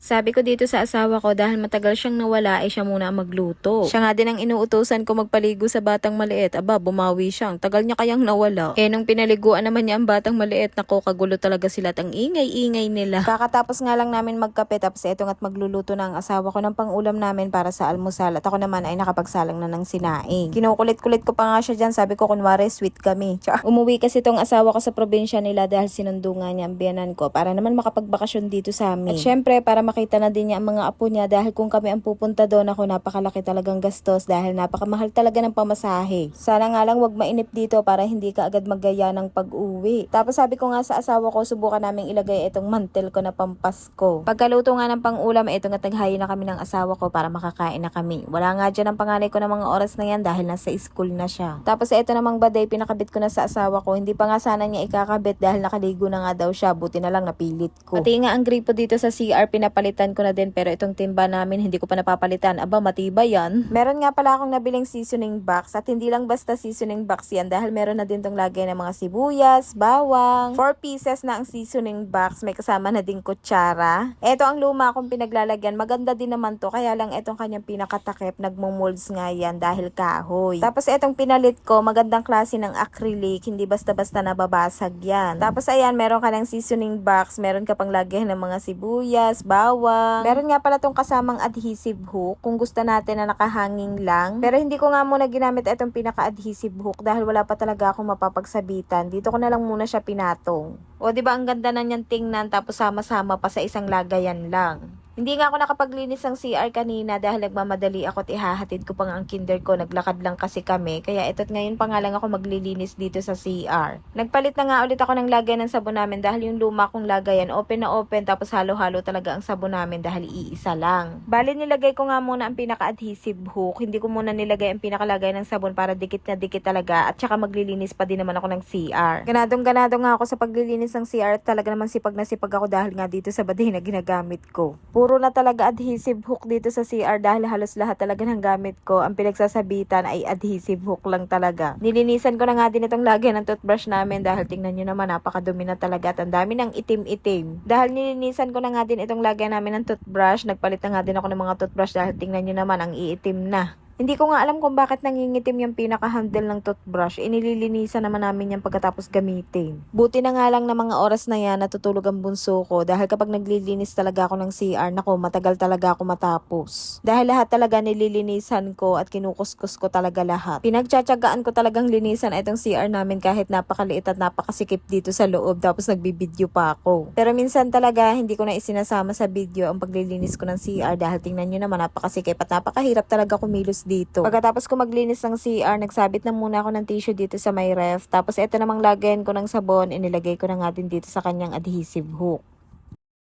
Sabi ko dito sa asawa ko dahil matagal siyang nawala ay siya muna ang magluto. Siya nga din ang inuutosan ko magpaligo sa batang maliit. Aba, bumawi siya. Ang tagal niya kayang nawala. Nung pinaliguan naman niya ang batang maliit, nako, kagulo talaga sila at ang ingay-ingay nila. Kakatapos nga lang namin magkape tapos etong at magluluto na ang asawa ko ng pang-ulam namin para sa almusal at ako naman ay nakapagsalang na ng sinaing. Kinukulit-kulit ko pa nga siya dyan. Sabi ko kunwari sweet kami. Umuwi kasi tong asawa ko sa probinsya nila dahil sinundo nga niya ang biyanan ko para naman makapagbakasyon dito sa amin. At syempre para makita na din niya ang mga apo niya dahil kung kami ang pupunta doon ako napakalaki talagang gastos dahil napakamahal talaga ng pamasahe. Sana nga lang wag mainip dito para hindi ka agad maggaya ng pag-uwi. Tapos sabi ko nga sa asawa ko subukan naming ilagay itong mantel ko na pampasko. Pagkaluto nga ng pang-ulam ito nga taghayin na kami ng asawa ko para makakain na kami. Wala nga dyan ang panganay ko ng mga oras na yan dahil nasa school na siya. Tapos ito namang baday pinakabit ko na sa asawa ko. Hindi pa nga sana niya ikakabit dahil nakaligo na nga daw siya. Buti na lang napilit ko. Pati nga ang gripo dito sa CR pinapalitan ko na din pero itong timba namin hindi ko pa napapalitan. Aba, matibay yan. Meron nga pala akong nabiling seasoning box at hindi lang basta seasoning box yan dahil meron na din tong lagay ng mga sibuyas, bawang. 4 pieces na ang seasoning box. May kasama na din kutsara. Ito ang luma akong pinaglalagyan. Maganda din naman to kaya lang itong kanyang pinakatakip nagmumolds nga yan dahil kahoy. Tapos itong pinalit ko magandang klase ng acrylic. Hindi basta-basta nababasag yan. Tapos ayan meron ka ng seasoning box. Meron ka pang lagyan ng mga sibuyas, bawang. Meron nga pala tong kasamang adhesive hook kung gusto natin na nakahanging lang. Pero hindi ko nga muna ginamit itong pinaka-adhesive hook dahil wala pa talaga akong mapapagsabitan. Dito ko na lang muna siya pinatong. O di ba ang ganda na niyan tingnan tapos sama-sama pa sa isang lagayan lang. Hindi nga ako nakapaglinis ng CR kanina dahil nagmamadali ako at ihahatid ko pa nga ang kinder ko. Naglakad lang kasi kami. Kaya ito't ngayon pa nga lang ako maglilinis dito sa CR. Nagpalit na nga ulit ako ng lagay ng sabon namin dahil yung luma kong lagayan open na open tapos halo-halo talaga ang sabon namin dahil iisa lang. Bali nilagay ko nga muna ang pinaka-adhesive hook. Hindi ko muna nilagay ang pinakalagay ng sabon para dikit na dikit talaga at saka maglilinis pa din naman ako ng CR. Ganadong-ganado nga ako sa paglilinis ng CR at talaga naman sipag na sipag ako dahil nga dito sa baday na ginagamit ko. Puro na talaga adhesive hook dito sa CR dahil halos lahat talaga ng gamit ko ang pinagsasabitan ay adhesive hook lang talaga. Nilinisan ko na nga din itong lagyan ng toothbrush namin dahil tingnan nyo naman napakadumi na talaga at ang dami ng itim-itim. Dahil nilinisan ko na nga din itong lagyan namin ng toothbrush, nagpalit na nga din ako ng mga toothbrush dahil tingnan nyo naman ang iitim na. Hindi ko nga alam kung bakit nangingitim yung pinaka-handle ng toothbrush. Inililinisan naman namin yan pagkatapos gamitin. Buti na nga lang na mga oras na yan natutulog ang bunso ko dahil kapag naglilinis talaga ako ng CR, nako matagal talaga ako matapos. Dahil lahat talaga nililinisan ko at kinukuskus ko talaga lahat. Pinagtsatsagaan ko talagang linisan itong CR namin kahit napakaliit at napakasikip dito sa loob tapos nagbibideo pa ako. Pero minsan talaga hindi ko na isinasama sa video ang paglilinis ko ng CR dahil tingnan nyo naman napakasikip at napakahirap talaga kumilos dito. Pagkatapos ko maglinis ng CR, nagsabit na muna ako ng tissue dito sa may ref. Tapos ito namang lagayan ko ng sabon, inilagay ko na nga din dito sa kanyang adhesive hook.